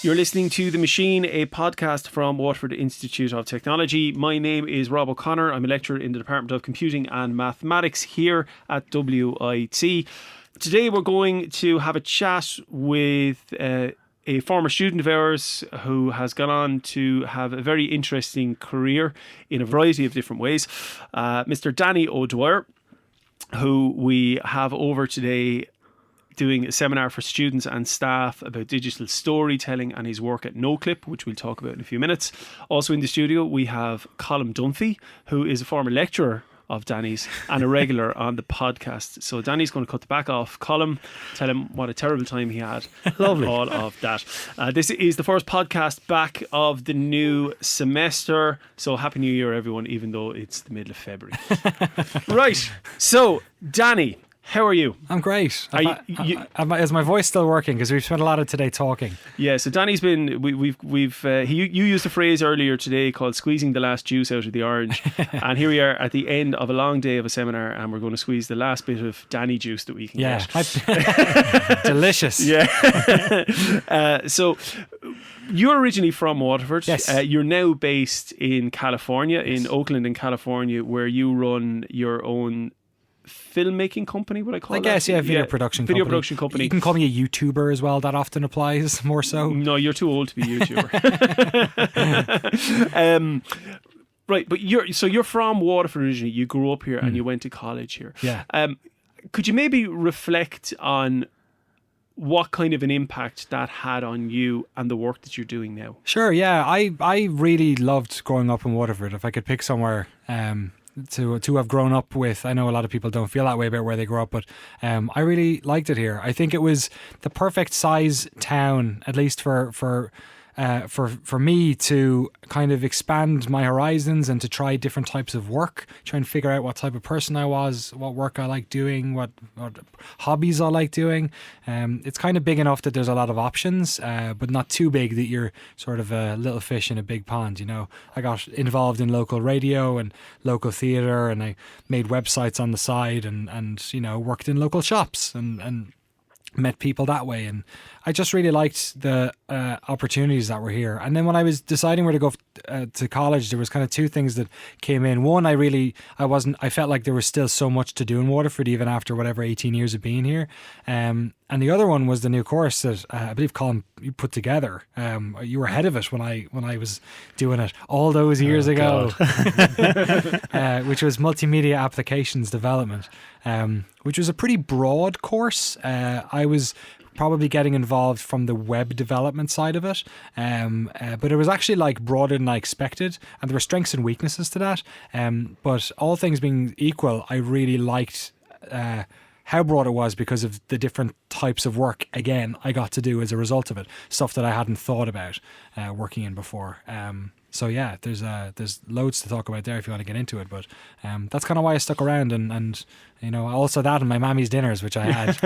You're listening to The Machine, a podcast from Waterford Institute of Technology. My name is Rob O'Connor. I'm a lecturer in the Department of Computing and Mathematics here at WIT. Today we're going to have a chat with a former student of ours who has gone on to have a very interesting career in a variety of different ways. Mr. Danny O'Dwyer, who we have over today doing a seminar for students and staff about digital storytelling and his work at NoClip, which we'll talk about in a few minutes. Also in the studio, we have Colm Dunphy, who is a former lecturer of Danny's and a regular on the podcast. So Danny's going to cut the back off Colm, tell him what a terrible time he had. Lovely. All of that. This is the first podcast back of the new semester. So Happy New Year, everyone, even though it's the middle of February. Right. So, Danny, how are you? I'm great. Is my voice still working? Because we've spent a lot of today talking. Yeah, so Danny's been, you used a phrase earlier today called squeezing the last juice out of the orange. And here we are at the end of a long day of a seminar and we're going to squeeze the last bit of Danny juice that we can get. Delicious. Yeah. So you're originally from Waterford. Yes. You're now based in California, in Oakland in California, where you run your own filmmaking company, would I call it? I guess, yeah, video production company. You can call me a YouTuber as well. That often applies more so. No, you're too old to be a YouTuber. Right, but you're from Waterford originally. You grew up here and you went to college here. Yeah. Could you maybe reflect on what kind of an impact that had on you and the work that you're doing now? Sure, yeah. I really loved growing up in Waterford. If I could pick somewhere to have grown up with. I know a lot of people don't feel that way about where they grew up, but I really liked it here. I think it was the perfect size town, at least for me to kind of expand my horizons and to try different types of work, try and figure out what type of person I was, what work I like doing, what hobbies I like doing. It's kind of big enough that there's a lot of options, but not too big that you're sort of a little fish in a big pond, you know. I got involved in local radio and local theatre, and I made websites on the side and you know, worked in local shops and met people that way, and I just really liked the opportunities that were here. And then when I was deciding where to go to college, there was kind of two things that came in. One, I felt like there was still so much to do in Waterford even after whatever 18 years of being here. And the other one was the new course that I believe Colm you put together. You were ahead of it when I was doing it all those years ago, which was multimedia applications development, which was a pretty broad course. I was probably getting involved from the web development side of it, but it was actually like broader than I expected, and there were strengths and weaknesses to that. But all things being equal, I really liked how broad it was because of the different types of work, again, I got to do as a result of it. Stuff that I hadn't thought about working in before. So yeah, there's loads to talk about there if you want to get into it. But that's kind of why I stuck around, and you know, also that and my mammy's dinners, which I had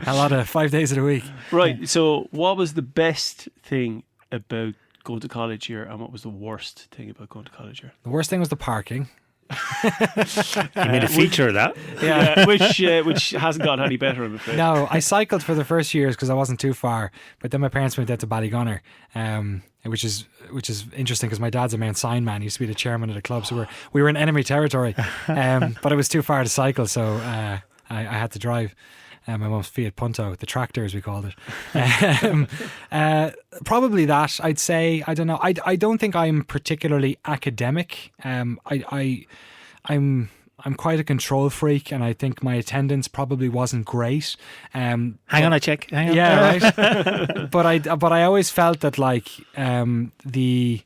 a lot of 5 days of the week. Right. So what was the best thing about going to college here, and what was the worst thing about going to college here? The worst thing was the parking. You made a feature of that. Yeah, which hasn't got any better, I'm afraid. No, I cycled for the first years because I wasn't too far, but then my parents moved out to Ballygunner, which is interesting because my dad's a Mount Sign man. He used to be the chairman of the club, so we were in enemy territory, but it was too far to cycle, so I had to drive. My mum's Fiat Punto, the tractor as we called it. Probably that, I'd say. I don't know. I don't think I'm particularly academic. I'm quite a control freak, and I think my attendance probably wasn't great. Hang on, I check. Hang on. Yeah, right. But I always felt that like the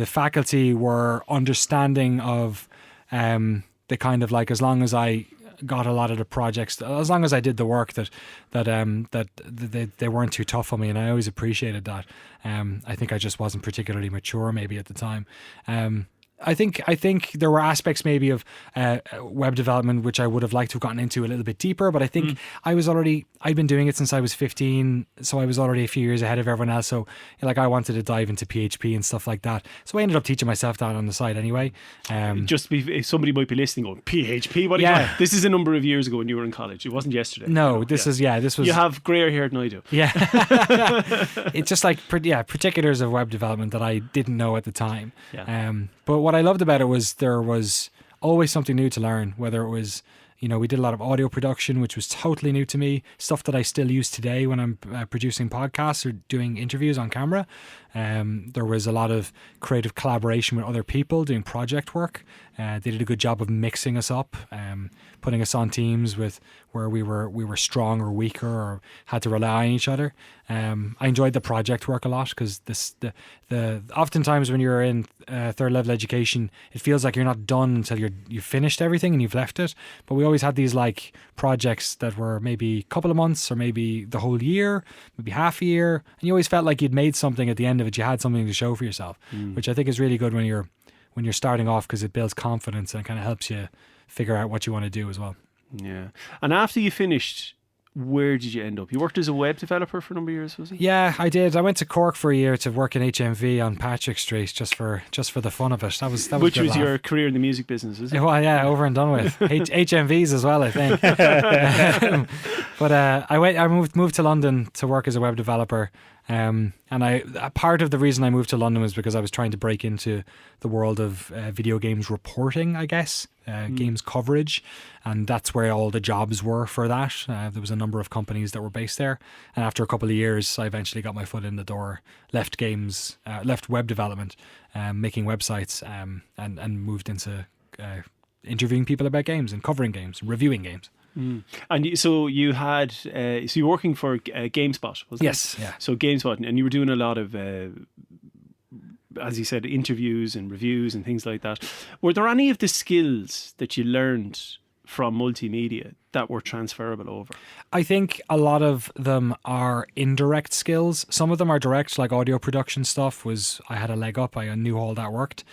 faculty were understanding of the kind of like, as long as I got a lot of the projects, as long as I did the work, that they weren't too tough on me, and I always appreciated that. I think I just wasn't particularly mature maybe at the time. I think there were aspects maybe of web development which I would have liked to have gotten into a little bit deeper, but I think I'd been doing it since I was 15, so I was already a few years ahead of everyone else. So like I wanted to dive into PHP and stuff like that. So I ended up teaching myself that on the side anyway. If somebody might be listening going, PHP, what are you talking? This is a number of years ago when you were in college. It wasn't yesterday. No, this was. You have greyer hair than I do. Yeah. It's just like particulars of web development that I didn't know at the time. Yeah. But what I loved about it was there was always something new to learn, whether it was, we did a lot of audio production, which was totally new to me, stuff that I still use today when I'm producing podcasts or doing interviews on camera. There was a lot of creative collaboration with other people doing project work. They did a good job of mixing us up, putting us on teams where we were strong or weaker or had to rely on each other. I enjoyed the project work a lot because the oftentimes when you're in third level education, it feels like you're not done until you've finished everything and you've left it. But we always had these like projects that were maybe a couple of months or maybe the whole year, maybe half a year, and you always felt like you'd made something at the end of it. You had something to show for yourself, which I think is really good when you're starting off, because it builds confidence and kind of helps you figure out what you want to do as well. Yeah. And after you finished, where did you end up? You worked as a web developer for a number of years, was it? Yeah, I did. I went to Cork for a year to work in HMV on Patrick Street just for the fun of it. That was Which was your career in the music business, is it? Well, yeah, over and done with. HMVs as well, I think. But I moved to London to work as a web developer. And a part of the reason I moved to London was because I was trying to break into the world of video games reporting, I guess, games coverage, and that's where all the jobs were for that. There was a number of companies that were based there, and after a couple of years, I eventually got my foot in the door, left web development, making websites, and moved into interviewing people about games and covering games, reviewing games. And so you had, you're working for GameSpot, wasn't it? Yes. Yeah. So GameSpot, and you were doing a lot of, as you said, interviews and reviews and things like that. Were there any of the skills that you learned from multimedia that were transferable over? I think a lot of them are indirect skills. Some of them are direct, like audio production stuff I had a leg up. I knew all that worked.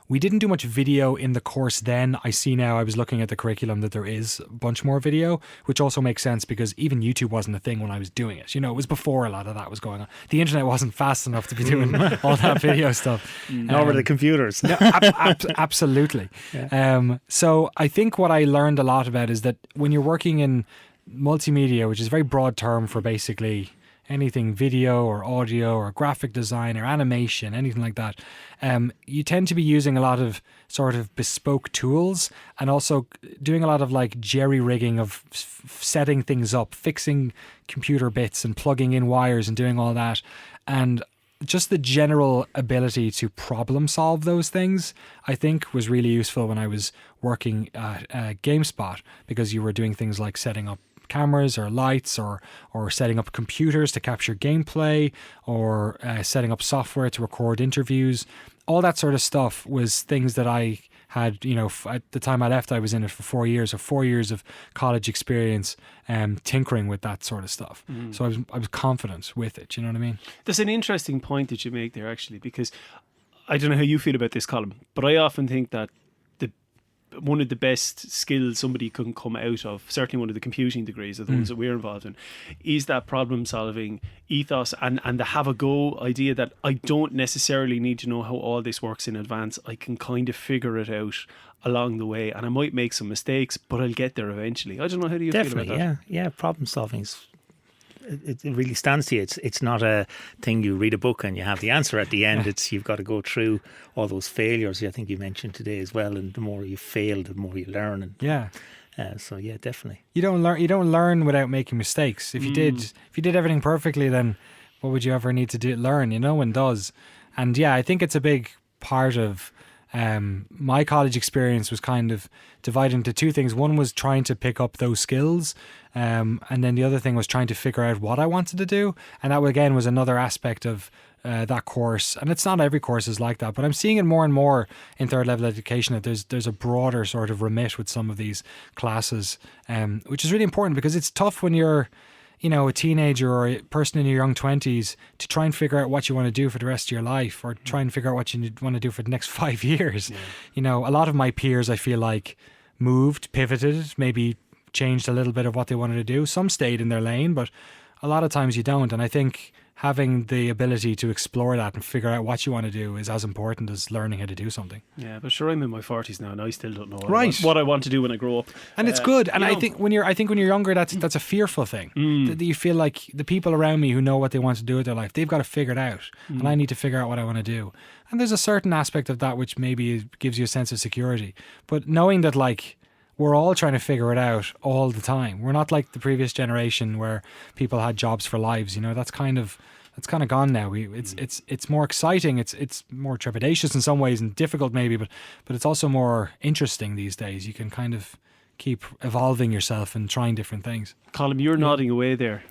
We didn't do much video in the course then. I see now, I was looking at the curriculum, that there is a bunch more video, which also makes sense because even YouTube wasn't a thing when I was doing it. It was before a lot of that was going on. The internet wasn't fast enough to be doing all that video stuff. Nor were the computers. No, absolutely. Yeah. So I think what I learned a lot about is that when you're working in multimedia, which is a very broad term for basically anything video or audio or graphic design or animation, anything like that, you tend to be using a lot of sort of bespoke tools and also doing a lot of like jerry-rigging of setting things up, fixing computer bits and plugging in wires and doing all that. And just the general ability to problem solve those things, I think, was really useful when I was working at GameSpot, because you were doing things like setting up cameras or lights or setting up computers to capture gameplay or setting up software to record interviews. All that sort of stuff was things that I had, at the time I left, I was in it for 4 years, or 4 years of college experience tinkering with that sort of stuff. So I was confident with it, you know what I mean? There's an interesting point that you make there, actually, because I don't know how you feel about this, Colin, but I often think that one of the best skills somebody can come out of, certainly one of the computing degrees, of the ones that we're involved in, is that problem solving ethos and the have a go idea that I don't necessarily need to know how all this works in advance. I can kind of figure it out along the way, and I might make some mistakes, but I'll get there eventually. I don't know, how do you feel about that? Yeah, problem solving's it really stands to you. It's not a thing you read a book and you have the answer at the end. It's you've got to go through all those failures I think you mentioned today as well, and the more you fail, the more you learn. And so yeah, definitely. You don't learn without making mistakes. If you did everything perfectly, then what would you ever need to learn? No one does. And yeah, I think it's a big part of my college experience was kind of divided into two things. One was trying to pick up those skills, and then the other thing was trying to figure out what I wanted to do. And that again was another aspect of that course. And it's not every course is like that, but I'm seeing it more and more in third level education that there's a broader sort of remit with some of these classes, which is really important because it's tough when you're a teenager or a person in your young 20s to try and figure out what you want to do for the rest of your life, or try and figure out what you want to do for the next 5 years. A lot of my peers, I feel like, moved, pivoted, maybe changed a little bit of what they wanted to do. Some stayed in their lane, but a lot of times you don't. And I think having the ability to explore that and figure out what you want to do is as important as learning how to do something. Yeah, but sure, I'm in my 40s now, and I still don't know what I want to do when I grow up. And it's good. And I think when you're younger, that's a fearful thing. That you feel like the people around me who know what they want to do with their life, they've got to figure it out, and I need to figure out what I want to do. And there's a certain aspect of that which maybe gives you a sense of security. But knowing that, like, we're all trying to figure it out all the time. We're not like the previous generation where people had jobs for lives. That's kind of gone now. It's more exciting. It's more trepidatious in some ways and difficult maybe, but it's also more interesting these days. You can kind of keep evolving yourself and trying different things. Colin, you're nodding away there.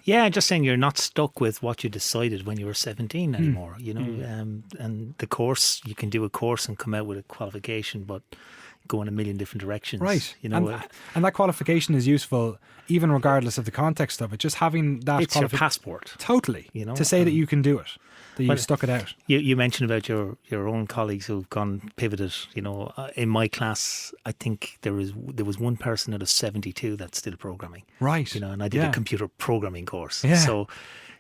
Yeah, just saying you're not stuck with what you decided when you were 17 anymore. And the course, you can do a course and come out with a qualification, but go in a million different directions. Right. And that qualification is useful even regardless of the context of it. Just having that it's your passport. Totally. To say that you can do it, that you've stuck it out. You mentioned about your own colleagues who've gone pivoted. In my class, I think there was one person out of 72 that's still programming. Right. And I did a computer programming course. Yeah. So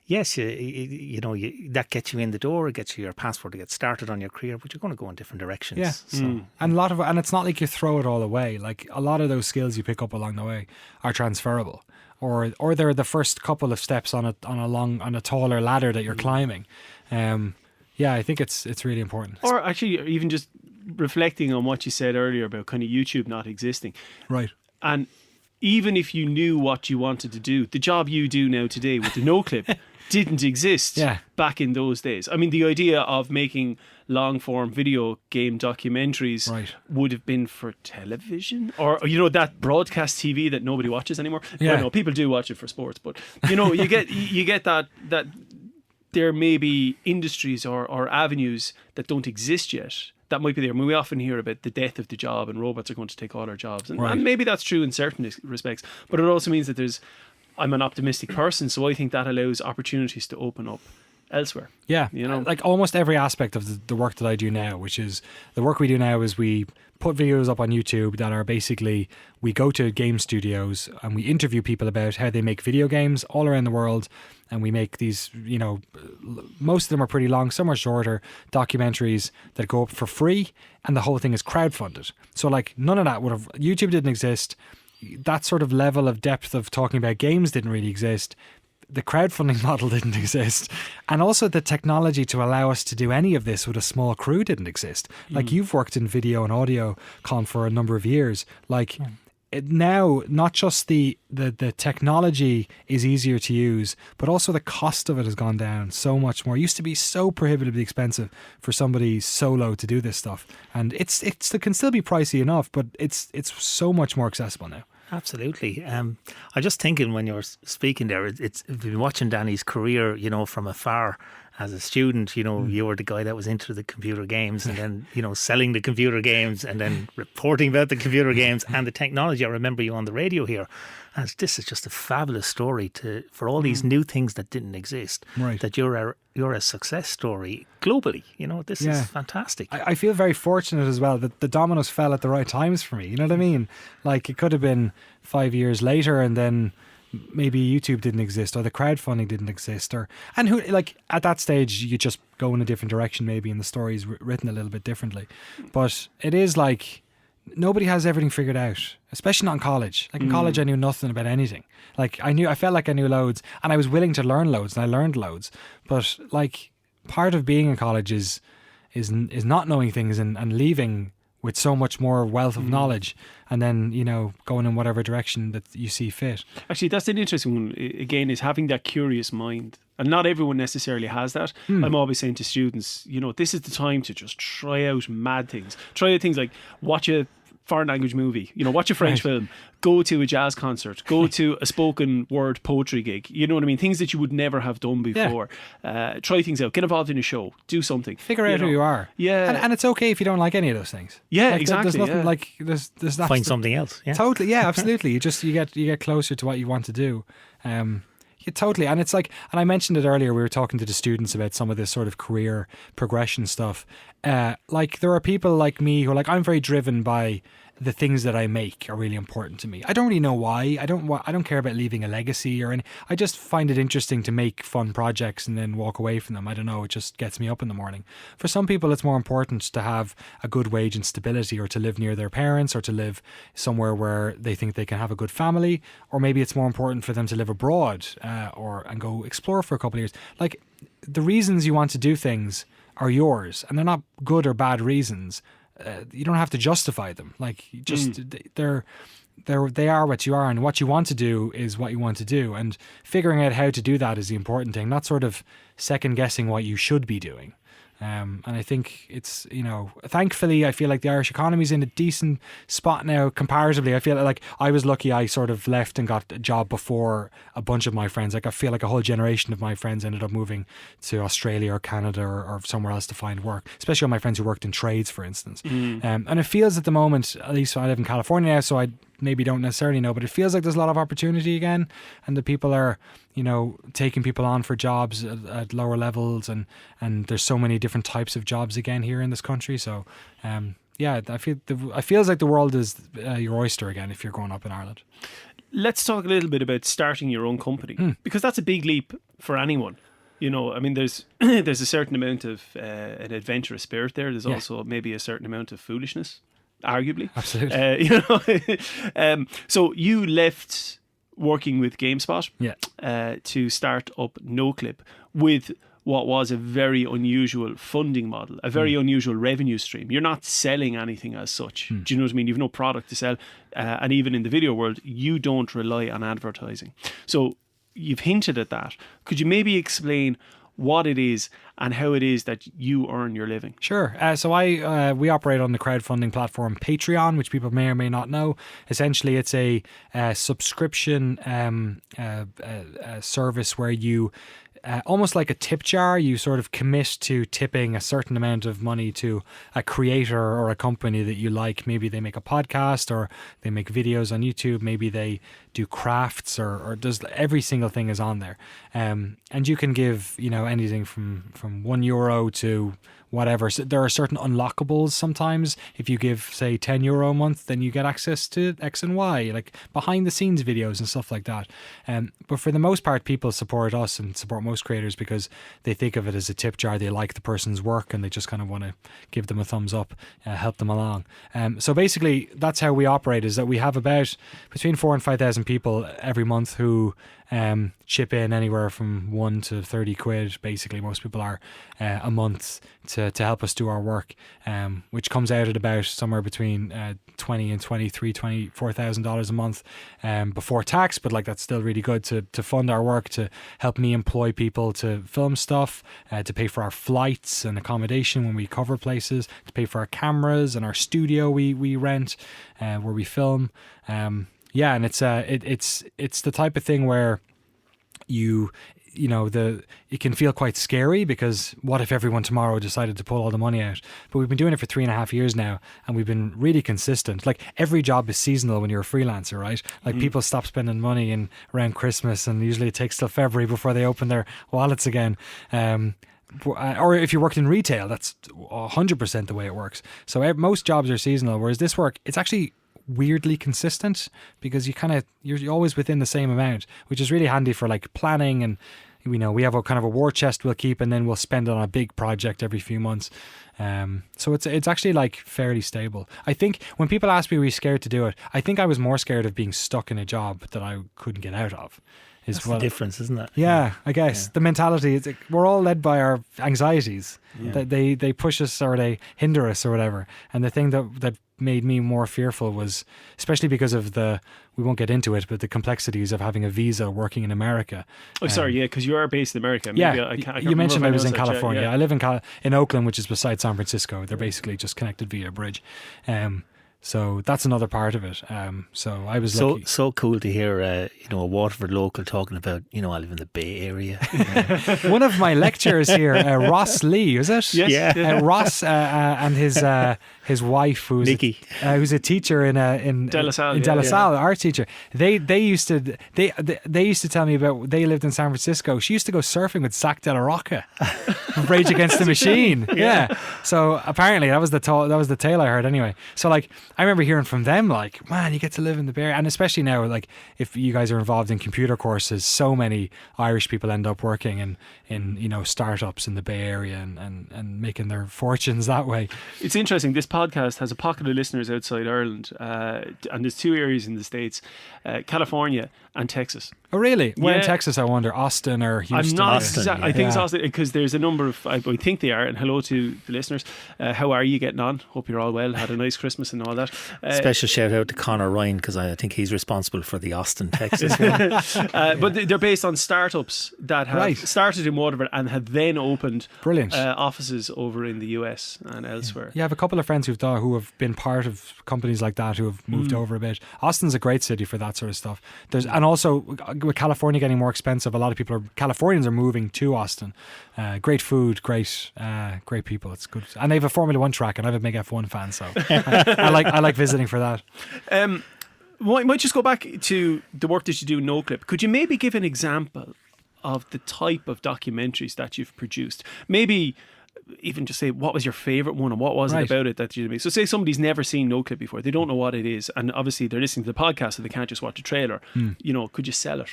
yes, that gets you in the door, it gets you your passport to get started on your career, but you're going to go in different directions. Yeah. So. And it's not like you throw it all away. Like, a lot of those skills you pick up along the way are transferable, or they're the first couple of steps on a taller ladder that you're climbing. I think it's really important. Or actually, even just reflecting on what you said earlier about kind of YouTube not existing. Right. And even if you knew what you wanted to do, the job you do now today with the NoClip didn't exist back in those days. I mean, the idea of making long-form video game documentaries would have been for television, or that broadcast TV that nobody watches anymore. Yeah. Well, no, people do watch it for sports, but you get that there may be industries or avenues that don't exist yet that might be there. I mean, we often hear about the death of the job and robots are going to take all our jobs. And maybe that's true in certain respects, but it also means that I'm an optimistic person, so I think that allows opportunities to open up elsewhere. Yeah, like almost every aspect of the work that I do now, which is the work we do now is we put videos up on YouTube that are basically, we go to game studios and we interview people about how they make video games all around the world, and we make these, most of them are pretty long, some are shorter, documentaries that go up for free, and the whole thing is crowdfunded. So like none of that would have, YouTube didn't exist, that sort of level of depth of talking about games didn't really exist. The crowdfunding model didn't exist, and also the technology to allow us to do any of this with a small crew didn't exist. Like, you've worked in video and audio con for a number of years. Like, now, not just the technology is easier to use, but also the cost of it has gone down so much more. It used to be so prohibitively expensive for somebody solo to do this stuff, and it can still be pricey enough, but it's so much more accessible now. Absolutely. I'm just thinking when you're speaking there, it's if you've been watching Danny's career, from afar as a student, you were the guy that was into the computer games, and then, selling the computer games, and then reporting about the computer games and the technology. I remember you on the radio here. And this is just a fabulous story for all these new things that didn't exist. Right. That you're a success story globally. This is fantastic. I feel very fortunate as well that the dominoes fell at the right times for me. You know what I mean? Like, it could have been 5 years later, and then maybe YouTube didn't exist, or the crowdfunding didn't exist, and who, like, at that stage you just go in a different direction maybe, and the story's written a little bit differently. But it is like, nobody has everything figured out, especially not in college. Like, in college I knew nothing about anything. Like, I felt like I knew loads, and I was willing to learn loads, and I learned loads. But like, part of being in college is not knowing things and leaving with so much more wealth of knowledge, and then, going in whatever direction that you see fit. Actually, that's an interesting one, again, is having that curious mind. And not everyone necessarily has that. I'm always saying to students, this is the time to just try out mad things. Try out things like watch a foreign language movie, watch a French film, go to a jazz concert, go to a spoken word poetry gig. You know what I mean? Things that you would never have done before. Yeah. Try things out. Get involved in a show. Do something. Figure out who you are. Yeah. And it's okay if you don't like any of those things. Yeah, like, exactly. There's nothing like, there's nothing. Find something else. Yeah. Totally. Yeah, absolutely. You get closer to what you want to do. Yeah, totally. And it's like, and I mentioned it earlier, we were talking to the students about some of this sort of career progression stuff. Like there are people like me who are like, I'm very driven by the things that I make are really important to me. I don't really know why. I don't care about leaving a legacy or any. I just find it interesting to make fun projects and then walk away from them. I don't know. It just gets me up in the morning. For some people, it's more important to have a good wage and stability, or to live near their parents, or to live somewhere where they think they can have a good family. Or maybe it's more important for them to live abroad, and go explore for a couple of years. Like, the reasons you want to do things are yours, and they're not good or bad reasons. You don't have to justify them. Like, just they are what you are, and what you want to do is what you want to do, and figuring out how to do that is the important thing, not sort of second guessing what you should be doing. And I think it's, thankfully, I feel like the Irish economy is in a decent spot now comparatively. I feel like I was lucky I sort of left and got a job before a bunch of my friends. Like, I feel like a whole generation of my friends ended up moving to Australia or Canada or somewhere else to find work, especially all my friends who worked in trades, for instance. And it feels at the moment, at least I live in California now, so I maybe don't necessarily know, but it feels like there's a lot of opportunity again, and the people are, taking people on for jobs at lower levels, and there's so many different types of jobs again here in this country. So it feels like the world is your oyster again if you're growing up in Ireland. Let's talk a little bit about starting your own company, because that's a big leap for anyone. There's there's a certain amount of an adventurous spirit there. There's also maybe a certain amount of foolishness, arguably. Absolutely. So you left working with GameSpot to start up NoClip with what was a very unusual funding model, a very unusual revenue stream. You're not selling anything as such. Do you know what I mean? You've no product to sell. And even in the video world, you don't rely on advertising. So you've hinted at that. Could you maybe explain what it is and how it is that you earn your living? Sure. So we operate on the crowdfunding platform Patreon, which people may or may not know. Essentially, it's a subscription service where you, almost like a tip jar, you sort of commit to tipping a certain amount of money to a creator or a company that you like. Maybe they make a podcast, or they make videos on YouTube. Maybe they do crafts, or does every single thing is on there. And you can give, anything from €1 to whatever. So there are certain unlockables sometimes. If you give, say, €10 a month, then you get access to X and Y, like behind the scenes videos and stuff like that. But for the most part, people support us and support most creators because they think of it as a tip jar. They like the person's work and they just kind of want to give them a thumbs up, help them along. So basically, that's how we operate, is that we have about between 4,000 and 5,000 people every month who chip in anywhere from 1 to 30 quid. Basically, most people are a month to help us do our work, which comes out at about somewhere between $20,000 and $24,000 a month before tax. But like, that's still really good to fund our work, to help me employ people to film stuff, to pay for our flights and accommodation when we cover places, to pay for our cameras and our studio we rent where we film. And it's the type of thing where it can feel quite scary, because what if everyone tomorrow decided to pull all the money out? But we've been doing it for 3.5 years now, and we've been really consistent. Like, every job is seasonal when you're a freelancer, right? Like, people stop spending money around Christmas, and usually it takes till February before they open their wallets again. Or if you worked in retail, that's 100% the way it works. So most jobs are seasonal, whereas this work, it's actually weirdly consistent, because you're always within the same amount, which is really handy for like planning. And we have a kind of a war chest we'll keep, and then we'll spend it on a big project every few months. So it's actually like fairly stable. I think when people ask me, were you scared to do it? I think I was more scared of being stuck in a job that I couldn't get out of. That's the difference, isn't it? Yeah, I guess. The mentality is, we're all led by our anxieties. They push us, or they hinder us, or whatever. And the thing that made me more fearful was, especially because of we won't get into it, but the complexities of having a visa working in America. Oh, sorry, because you are based in America. Maybe I can't you mentioned I was in California. Yeah. I live in Oakland, which is beside San Francisco. They're basically just connected via a bridge. So that's another part of it. So I was lucky. So cool to hear, a Waterford local talking about, I live in the Bay Area. One of my lecturers here, Ross Lee, is it? Yes. Yeah. Ross and his wife, Nikki, who's a teacher in De La Salle, De La Salle, art teacher. They used to tell me about. They lived in San Francisco. She used to go surfing with Zach De La Rocca, from Rage Against the Machine. Yeah. So apparently that was the tale I heard anyway. So like I remember hearing from them like, man, you get to live in the Bay Area, and especially now like if you guys are involved in computer courses, so many Irish people end up working in startups in the Bay Area and making their fortunes that way. It's interesting. This podcast has a pocket of listeners outside Ireland, and there's two areas in the States, California and Texas. Oh really? Where in Yeah. Texas? I wonder. Austin or Houston? I'm not Austin, exact. yeah. I think it's Austin because there's a number of. I think they are. And hello to the listeners. How are you getting on? Hope you're all well. Had a nice Christmas and all that. special shout out to Conor Ryan because I think he's responsible for the Austin, Texas one. But they're based on startups that have Right. started in Waterford and have then opened Brilliant. offices over in the US and elsewhere. Yeah, I have a couple of friends who have been part of companies like that who have moved over a bit. Austin's a great city for that sort of stuff. And also with California getting more expensive, a lot of Californians are moving to Austin. Great food, great people. It's good, and they have a Formula One track, and I'm a big F1 fan, so I like visiting for that. Might just go back to the work that you do in NoClip. Could you maybe give an example of the type of documentaries that you've produced? Maybe even just say what was your favourite one and what was it about it that you made. So say somebody's never seen NoClip before, they don't know what it is, and obviously they're listening to the podcast so they can't just watch a trailer. Could you sell it?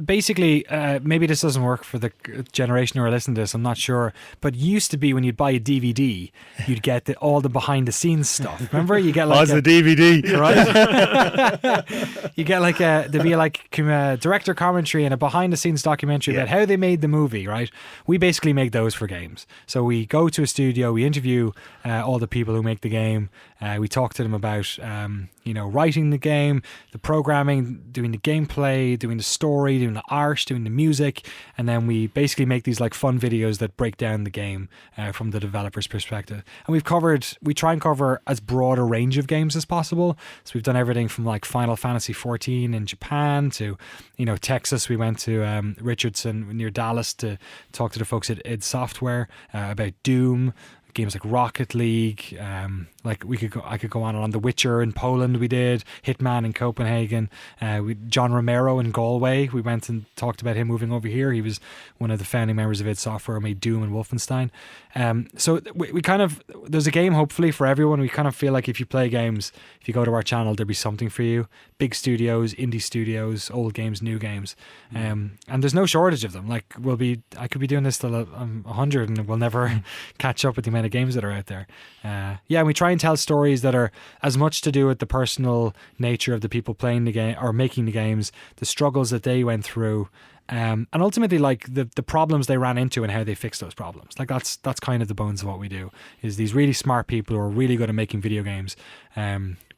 Basically, maybe this doesn't work for the generation who are listening to this, I'm not sure, but used to be when you'd buy a DVD, you'd get all the behind the scenes stuff. Remember, you get like a DVD, right? You get like there'd be like director commentary and a behind the scenes documentary about how they made the movie, right? We basically make those for games. So we go to a studio, we interview all the people who make the game, we talk to them about writing the game, the programming, doing the gameplay, doing the story, doing the art, doing the music, and then we basically make these like fun videos that break down the game from the developer's perspective. And we try and cover as broad a range of games as possible. So we've done everything from like Final Fantasy 14 in Japan to Texas. We went to Richardson near Dallas to talk to the folks at id Software about Doom, games like Rocket League, I could go on and on. The Witcher in Poland we did, Hitman in Copenhagen, John Romero in Galway. We went and talked about him moving over here. He was one of the founding members of id Software, made Doom and Wolfenstein. So we kind of, there's a game hopefully for everyone. We kind of feel like if you play games, if you go to our channel, there'll be something for you. Big studios, indie studios, old games, new games, and there's no shortage of them. Like I could be doing this till I'm 100 and we'll never catch up with the amount of games that are out there. And we try and tell stories that are as much to do with the personal nature of the people playing the game or making the games, the struggles that they went through, and ultimately like the problems they ran into and how they fixed those problems. Like that's kind of the bones of what we do, is these really smart people who are really good at making video games,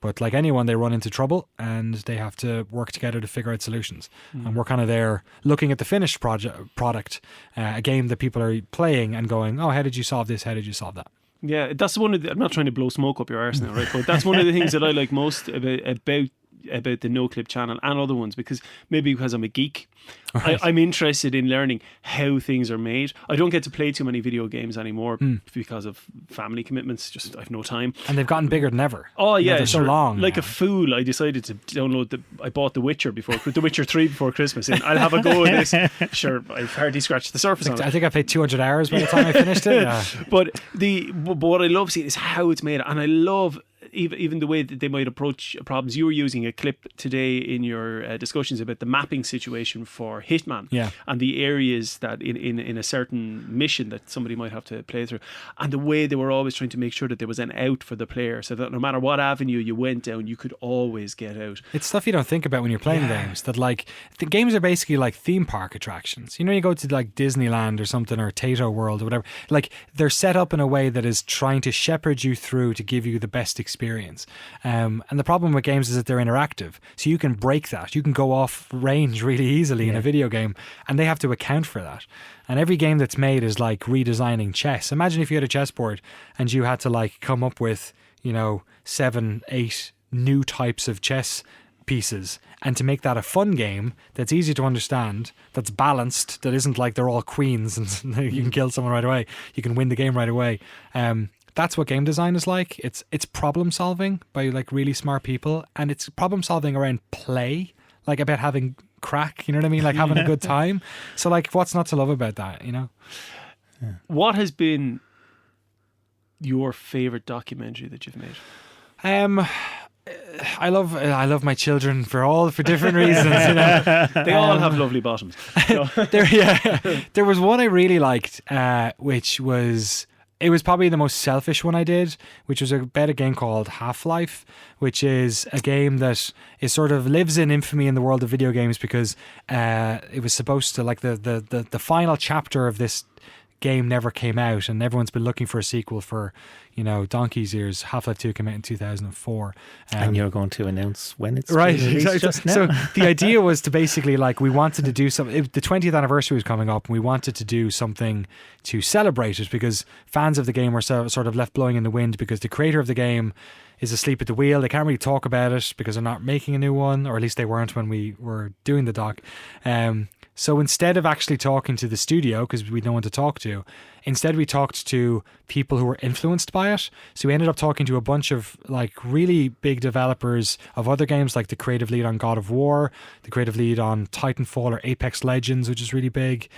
but like anyone, they run into trouble and they have to work together to figure out solutions. And we're kind of there looking at the finished product, a game that people are playing and going, oh, how did you solve this, how did you solve that? Yeah, that's one of the, I'm not trying to blow smoke up your arse now, right? But that's one of the things that I like most about the NoClip channel and other ones, because maybe because I'm a geek, right. I'm interested in learning how things are made. I don't get to play too many video games anymore because of family commitments. Just I've no time. And they've gotten bigger than ever. Oh yeah, they're so long. Like a fool, I decided to download I bought The Witcher 3 before Christmas. And I'll have a go at this. Sure, I've hardly scratched the surface on it. I think I played 200 hours by the time I finished it. Yeah. But what I love seeing is how it's made, and I love even the way that they might approach problems. You were using a clip today in your discussions about the mapping situation for Hitman, and the areas that in a certain mission that somebody might have to play through, and the way they were always trying to make sure that there was an out for the player, so that no matter what avenue you went down, you could always get out. It's stuff you don't think about when you're playing games, that like the games are basically like theme park attractions. You go to like Disneyland or something, or Tato World or whatever, like they're set up in a way that is trying to shepherd you through to give you the best experience. And the problem with games is that they're interactive, so you can break that. You can go off range really easily in a video game, and they have to account for that. And every game that's made is like redesigning chess. Imagine if you had a chessboard and you had to like come up with 7, 8 new types of chess pieces, and to make that a fun game that's easy to understand, that's balanced, that isn't like they're all queens and you can kill someone right away, you can win the game right away. That's what game design is like. It's problem solving by like really smart people, and it's problem solving around play, like about having crack, you know what I mean, like having a good time. So like, what's not to love about that, What has been your favorite documentary that you've made? I love my children for different reasons. They all have lovely bottoms. There was one I really liked, which was probably the most selfish one I did, which was about a game called Half-Life, which is a game that is sort of lives in infamy in the world of video games because it was supposed to, like, the final chapter of this game never came out, and everyone's been looking for a sequel for donkey's years. Half-Life 2 came out in 2004, and you're going to announce when it's right, exactly. Just now. So the idea was to basically, like, we wanted to do something. The 20th anniversary was coming up, and we wanted to do something to celebrate it because fans of the game were sort of left blowing in the wind because the creator of the game is asleep at the wheel. They can't really talk about it because they're not making a new one, or at least they weren't when we were doing the doc. So instead of actually talking to the studio, because we had no one to talk to, instead we talked to people who were influenced by it. So we ended up talking to a bunch of like really big developers of other games, like the creative lead on God of War, the creative lead on Titanfall or Apex Legends, which is really big.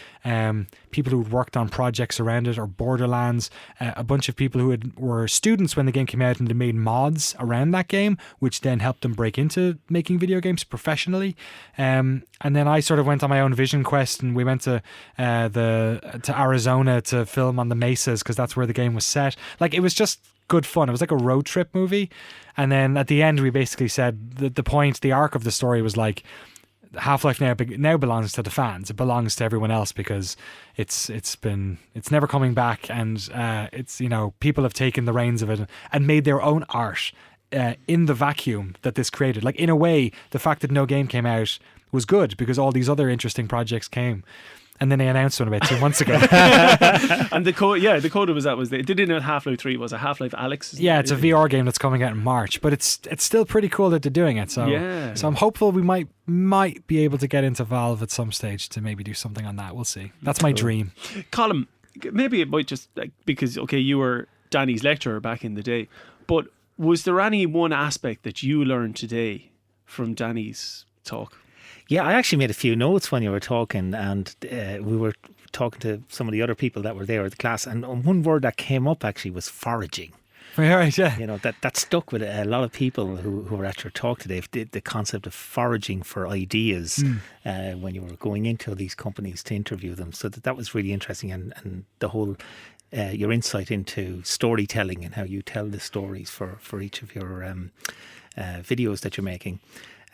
People who worked on projects around it, or Borderlands. A bunch of people who were students when the game came out and they made mods around that game, which then helped them break into making video games professionally. And then I sort of went on my own vision quest, and we went to Arizona to film on the mesas because that's where the game was set. Like, it was just good fun. It was like a road trip movie. And then at the end, we basically said that the arc of the story was like, Half-Life now belongs to the fans. It belongs to everyone else because it's never coming back, and it's people have taken the reins of it and made their own art in the vacuum that this created. Like, in a way, the fact that no game came out was good because all these other interesting projects came. And then they announced one about 2 months ago. And the code was they did it in Half-Life 3. Was it Half-Life Alyx? Yeah, it's a VR game that's coming out in March, but it's still pretty cool that they're doing it. So I'm hopeful we might be able to get into Valve at some stage to maybe do something on that. We'll see. That's my dream. Colin, maybe it might just because you were Danny's lecturer back in the day, but was there any one aspect that you learned today from Danny's talk? Yeah, I actually made a few notes when you were talking, and we were talking to some of the other people that were there at the class, and one word that came up actually was foraging. Right, yeah. That stuck with a lot of people who were at your talk today, the concept of foraging for ideas when you were going into these companies to interview them. So that was really interesting, and the whole your insight into storytelling and how you tell the stories for each of your videos that you're making.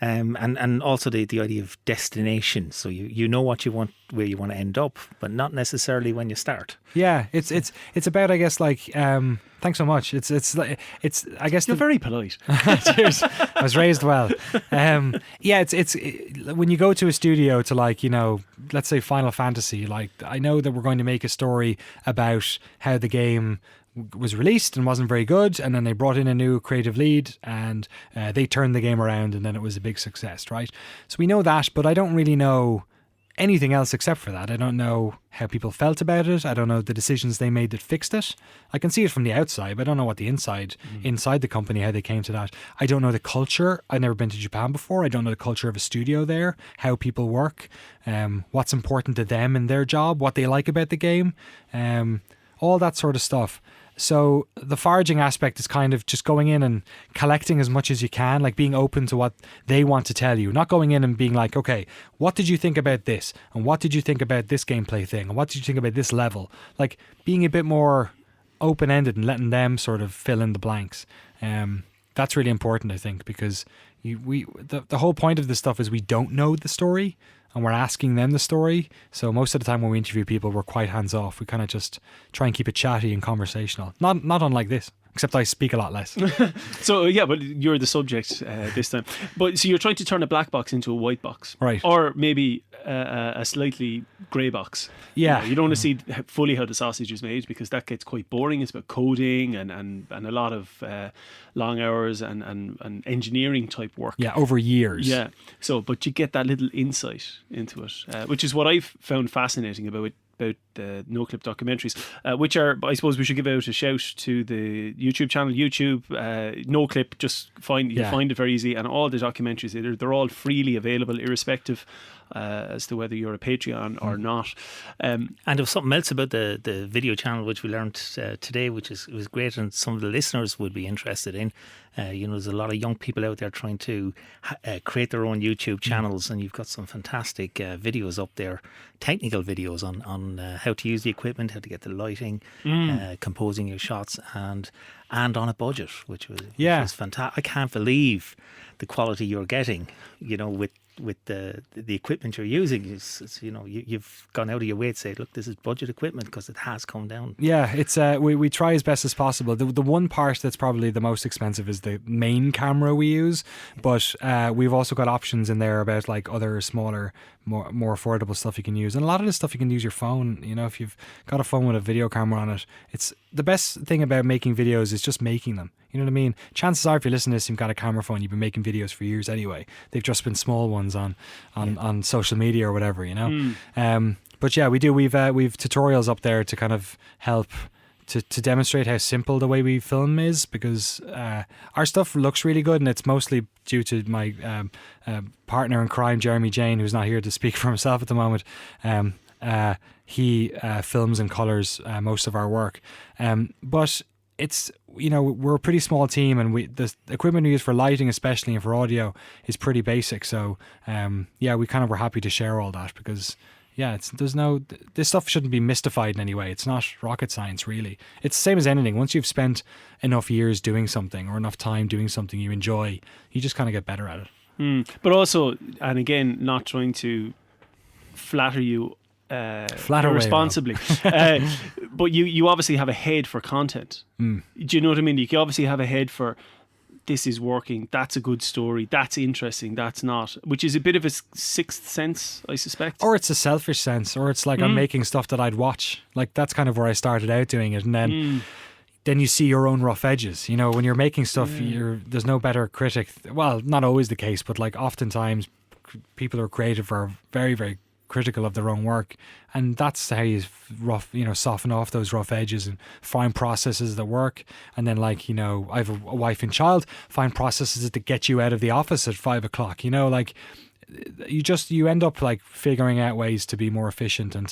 And also the idea of destination. So you know what you want, where you want to end up, but not necessarily when you start. Yeah, it's about, I guess, like thanks so much. It's I guess you're very polite. Cheers. I was raised well. It's when you go to a studio to, like, let's say Final Fantasy. Like, I know that we're going to make a story about how the game was released and wasn't very good, and then they brought in a new creative lead and they turned the game around, and then it was a big success, right? So we know that, but I don't really know anything else except for that. I don't know how people felt about it. I don't know the decisions they made that fixed it. I can see it from the outside, but I don't know what the inside the company, how they came to that. I don't know the culture. I've never been to Japan before. I don't know the culture of a studio there, how people work, what's important to them in their job, what they like about the game, all that sort of stuff. So the foraging aspect is kind of just going in and collecting as much as you can, like being open to what they want to tell you, not going in and being like, okay, what did you think about this? And what did you think about this gameplay thing? And what did you think about this level? Like being a bit more open-ended and letting them sort of fill in the blanks. That's really important, I think, because the whole point of this stuff is we don't know the story, and we're asking them the story. So most of the time when we interview people, we're quite hands off. We kind of just try and keep it chatty and conversational. Not unlike this. except I speak a lot less. So yeah, but you're the subject this time. But so you're trying to turn a black box into a white box, Right. Or maybe a slightly grey box. Yeah. You don't want to see fully how the sausage is made, because that gets quite boring. It's about coding and a lot of long hours and engineering type work. Yeah, over years. Yeah. So, but you get that little insight into it, which is what I've found fascinating about the NoClip documentaries, which are, I suppose we should give out a shout to the YouTube channel, NoClip. Just you find it very easy, and all the documentaries, they're all freely available, irrespective as to whether you're a Patreon or not. And there was something else about the video channel which we learned today, which was great, and some of the listeners would be interested in. There's a lot of young people out there trying to create their own YouTube channels, and you've got some fantastic videos up there, technical videos on how to use the equipment, how to get the lighting, composing your shots, and on a budget, which was fantastic. I can't believe the quality you're getting, with the equipment you're using. You've gone out of your way to say, look, this is budget equipment, because it has come down. Yeah, it's we try as best as possible. The one part that's probably the most expensive is the main camera we use, but we've also got options in there about like other smaller, more affordable stuff you can use. And a lot of the stuff you can use your phone. If you've got a phone with a video camera on it, it's the best thing about making videos is just making them. You know what I mean? Chances are, if you listen to this, you've got a camera phone, you've been making videos for years anyway. They've just been small ones on social media or whatever, But yeah, we do. We've tutorials up there to kind of help to demonstrate how simple the way we film is, because our stuff looks really good, and it's mostly due to my partner in crime, Jeremy Jane, who's not here to speak for himself at the moment. He films and colours most of our work, but it's, we're a pretty small team, and the equipment we use for lighting, especially, and for audio, is pretty basic. So we kind of were happy to share all that, because this stuff shouldn't be mystified in any way. It's not rocket science, really. It's the same as anything. Once you've spent enough years doing something, or enough time doing something you enjoy, you just kind of get better at it. But also, and again, not trying to flatter you irresponsibly, but you obviously have a head for content. Do you know what I mean? You obviously have a head for, this is working, that's a good story, that's interesting, that's not, which is a bit of a sixth sense, I suspect. Or it's a selfish sense, or it's like I'm making stuff that I'd watch. Like, that's kind of where I started out doing it, and then you see your own rough edges. When you're making stuff, there's no better critic. Well, not always the case, but like oftentimes people who are creative are very, very critical of their own work, and that's how you soften off those rough edges and find processes that work. And then, I have a wife and child, find processes that get you out of the office at 5 o'clock. You end up like figuring out ways to be more efficient, and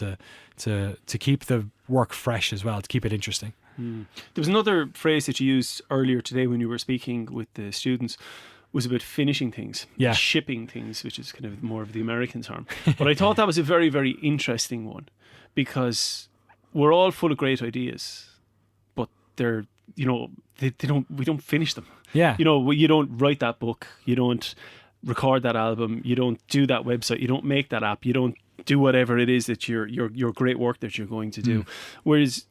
to keep the work fresh as well, to keep it interesting. There was another phrase that you used earlier today when you were speaking with the students, was about finishing things, shipping things, which is kind of more of the American term. But I thought that was a very, very interesting one, because we're all full of great ideas, but they're, we don't finish them. Yeah. You don't write that book, you don't record that album, you don't do that website, you don't make that app, you don't do whatever it is that your great work that you're going to do. Whereas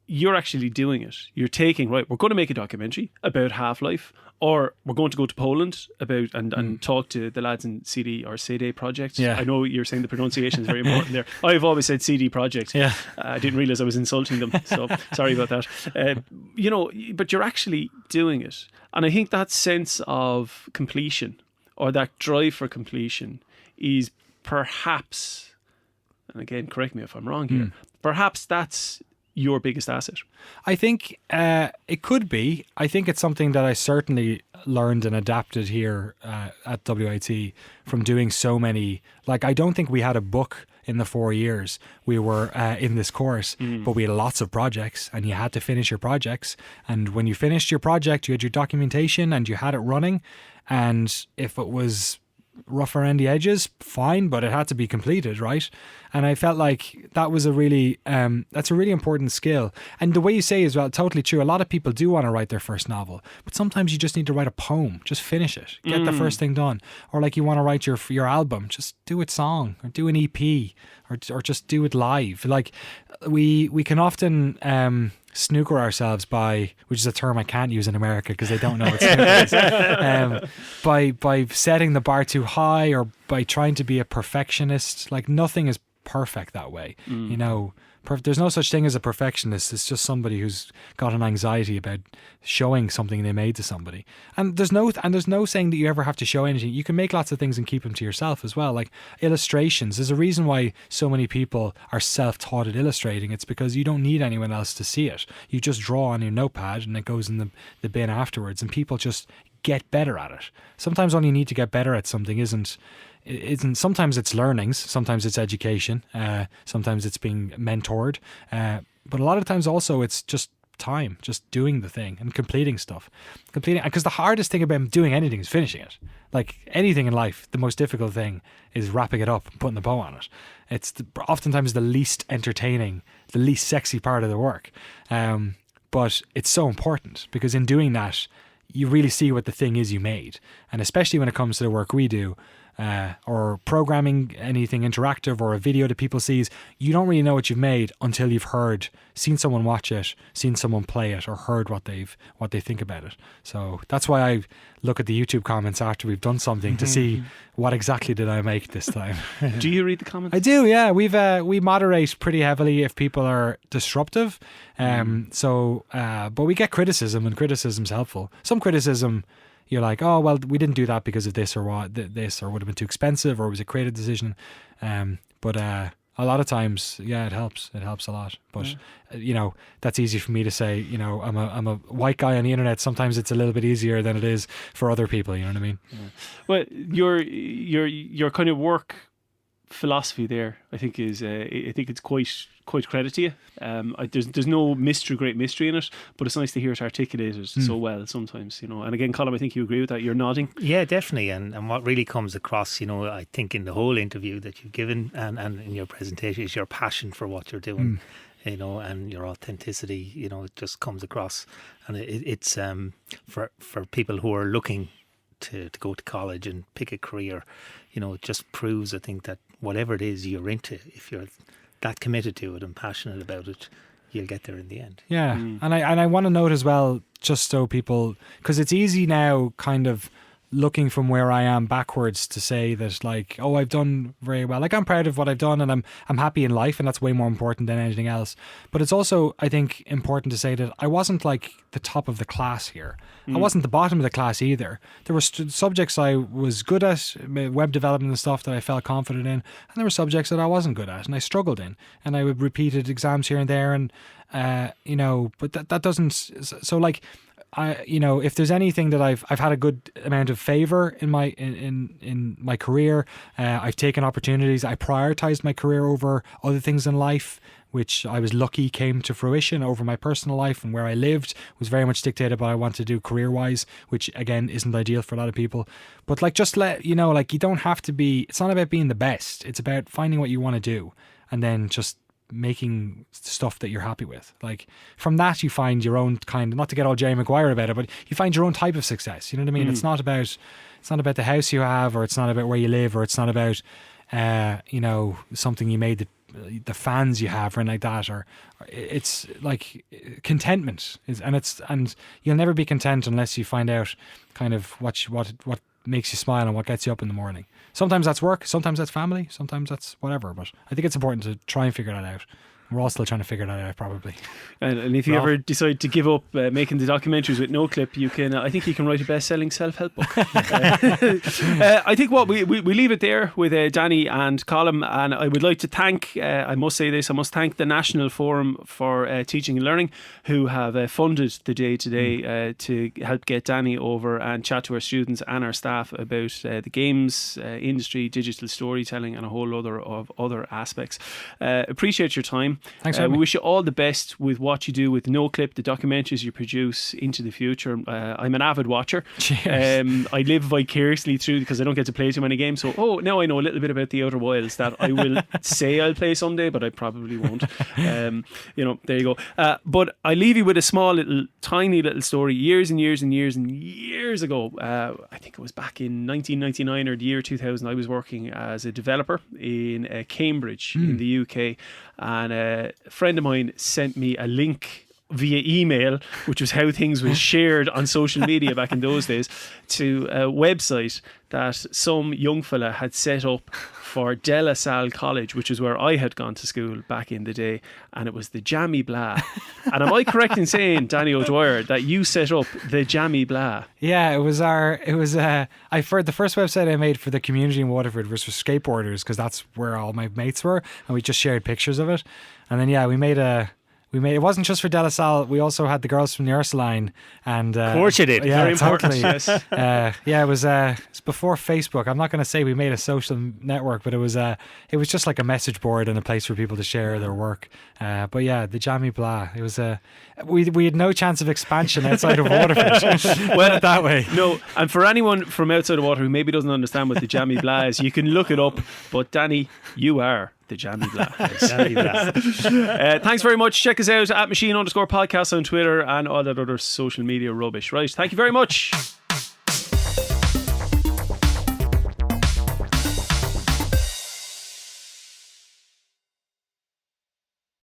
you're actually doing it. You're taking, we're going to make a documentary about Half-Life, or we're going to go to Poland about and talk to the lads in CD or CD Project. Yeah. I know you're saying the pronunciation is very important there. I've always said CD Project. Yeah. I didn't realise I was insulting them, so sorry about that. But you're actually doing it. And I think that sense of completion, or that drive for completion, is perhaps, and again, correct me if I'm wrong here, perhaps that's your biggest asset. I think it could be. I think it's something that I certainly learned and adapted here at WIT from doing so many. Like, I don't think we had a book in the 4 years we were in this course, but we had lots of projects, and you had to finish your projects. And when you finished your project, you had your documentation and you had it running. And if it was rough around the edges, fine, but it had to be completed, right? And I felt like that was that's a really important skill. And the way you say is, well, totally true. A lot of people do want to write their first novel, but sometimes you just need to write a poem. Just finish it, get the first thing done. Or like you want to write your album, just do it song, or do an EP, or just do it live. Like we can often snooker ourselves by, which is a term I can't use in America because they don't know what snooker is, by setting the bar too high or by trying to be a perfectionist. Like nothing is perfect that way, you know. There's no such thing as a perfectionist. It's just somebody who's got an anxiety about showing something they made to somebody. And there's no saying that you ever have to show anything. You can make lots of things and keep them to yourself as well. Like illustrations. There's a reason why so many people are self-taught at illustrating. It's because you don't need anyone else to see it. You just draw on your notepad and it goes in the bin afterwards, and people just get better at it. Sometimes all you need to get better at something isn't sometimes it's learnings, sometimes it's education, sometimes it's being mentored, but a lot of times also it's just time, just doing the thing and completing stuff. Because the hardest thing about doing anything is finishing it. Like anything in life, the most difficult thing is wrapping it up and putting the bow on it. It's oftentimes the least entertaining, the least sexy part of the work, but it's so important because in doing that you really see what the thing is you made. And especially when it comes to the work we do, or programming anything interactive or a video that people sees, you don't really know what you've made until you've seen someone watch it, seen someone play it, or heard what they think about it. So that's why I look at the YouTube comments after we've done something to see what exactly did I make this time. Do you read the comments? I do, yeah. We moderate pretty heavily if people are disruptive. But we get criticism, and criticism's helpful. Some criticism, you're like, oh, well, we didn't do that because of this or what, this, or would have been too expensive, or it was a creative decision. But a lot of times, yeah, it helps. It helps a lot. But, you know, that's easy for me to say. You know, I'm a white guy on the internet. Sometimes it's a little bit easier than it is for other people. You know what I mean? Yeah. Well, your kind of work philosophy there, I think it's quite credit to you. There's no great mystery in it, but it's nice to hear it articulated so well sometimes, you know. And again, Colm, I think you agree with that. You're nodding. Yeah, definitely. And what really comes across, you know, I think in the whole interview that you've given and in your presentation is your passion for what you're doing. You know, and your authenticity, you know, it just comes across. And it's for people who are looking to go to college and pick a career, you know, it just proves, I think, that whatever it is you're into, if you're that committed to it and passionate about it, you'll get there in the end. Yeah. And I want to note as well, just so people, because it's easy now kind of looking from where I am backwards to say that, like, oh, I've done very well. Like, I'm proud of what I've done and I'm happy in life, and that's way more important than anything else. But it's also, I think, important to say that I wasn't like the top of the class here. I wasn't the bottom of the class either. There were subjects I was good at, web development and stuff that I felt confident in, and there were subjects that I wasn't good at and I struggled in, and I would repeated exams here and there, and you know, but that doesn't, so like, you know, if there's anything that I've had a good amount of favor in my career, I've taken opportunities. I prioritized my career over other things in life, which I was lucky came to fruition over my personal life, and where I lived was very much dictated by what I wanted to do career-wise, which again isn't ideal for a lot of people. But like, just let you know, like, you don't have to be. It's not about being the best. It's about finding what you want to do, and then just making stuff that you're happy with. Like, from that you find your own kind of, not to get all Jerry Maguire about it, but you find your own type of success. You know what I mean? It's not about the house you have, or it's not about where you live, or it's not about you know, something you made, the fans you have or anything like that, or it's like contentment is, and you'll never be content unless you find out kind of what makes you smile and what gets you up in the morning. Sometimes that's work, sometimes that's family, sometimes that's whatever, but I think it's important to try and figure that out. We're all still trying to figure that out, probably. And if you ever decide to give up making the documentaries with NoClip, you can. I think you can write a best-selling self-help book. I think what we leave it there with Danny and Colm, and I would like to thank. I must thank the National Forum for Teaching and Learning, who have funded the day today to help get Danny over and chat to our students and our staff about the games industry, digital storytelling, and a whole other of other aspects. Appreciate your time. Thanks. We wish you all the best with what you do with NoClip, the documentaries you produce into the future. I'm an avid watcher. I live vicariously through, because I don't get to play too many games. So, now I know a little bit about the Outer Wilds that I will say I'll play someday, but I probably won't. You know, there you go. But I leave you with a small tiny little story. Years and years and years and years ago, I think it was back in 1999 or the year 2000, I was working as a developer in Cambridge in the UK. And a friend of mine sent me a link via email, which was how things was shared on social media back in those days, to a website that some young fella had set up for De La Salle College, which is where I had gone to school back in the day, and it was the Jammy Blah. And am I correct in saying, Danny O'Dwyer, that you set up the Jammy Blah? Yeah, the first website I made for the community in Waterford was for skateboarders, because that's where all my mates were, and we just shared pictures of it. And then we made it wasn't just for De La Salle. We also had the girls from the Ursuline, and of course you did. Yeah, Very important. totally. Yes. It was before Facebook. I'm not going to say we made a social network, but it was just like a message board and a place for people to share their work. But yeah, the Jammy Blah. It was we had no chance of expansion outside of Waterford. Well, that way. No, and for anyone from outside of Water who maybe doesn't understand what the Jammy Blah is, you can look it up. But Danny, you are the Jammy Blah. Jammy Blah. Thanks very much. Check us out at @machine_podcast on Twitter and all that other social media rubbish. Right. Thank you very much.